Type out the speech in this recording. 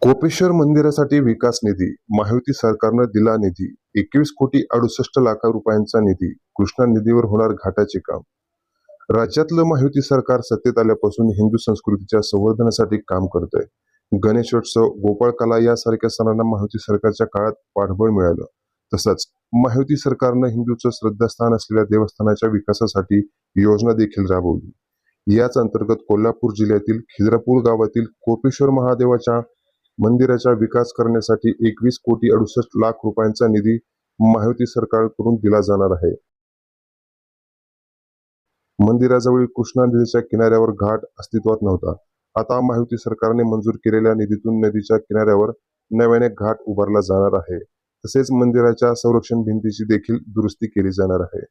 कोपेश्वर मंदिरासाठी विकास निधी, महायुती सरकारनं दिला निधी, 21,68,00,000 रुपयांचा निधी, कृष्णा नदीवर होणार घाटाचे काम. राज्यातलं महायुती सरकार सत्तेत आल्यापासून हिंदू संस्कृतीच्या संवर्धनासाठी काम करतंय. गणेशोत्सव, गोपाळ कला यासारख्या सणांना महायुती सरकारच्या काळात पाठबळ मिळालं. तसंच महायुती सरकारनं हिंदूचं श्रद्धास्थान असलेल्या देवस्थानाच्या विकासासाठी योजना देखील राबवली. याच अंतर्गत कोल्हापूर जिल्ह्यातील खिद्रापूर गावातील कोपेश्वर महादेवाच्या मंदिराचा विकास करण्यासाठी 21,68,00,000 रुपयांचा निधी महायुती सरकारकडून दिला जाणार आहे. मंदिराजवळील कृष्णा नदीच्या किनाऱ्यावर घाट अस्तित्वात नव्हता. आता महायुती सरकारने मंजूर केलेल्या निधीतून नदीच्या किनाऱ्यावर नव्याने घाट उभारला जाणार आहे. तसेच मंदिराच्या संरक्षण भिंतीची देखील दुरुस्ती केली जाणार आहे.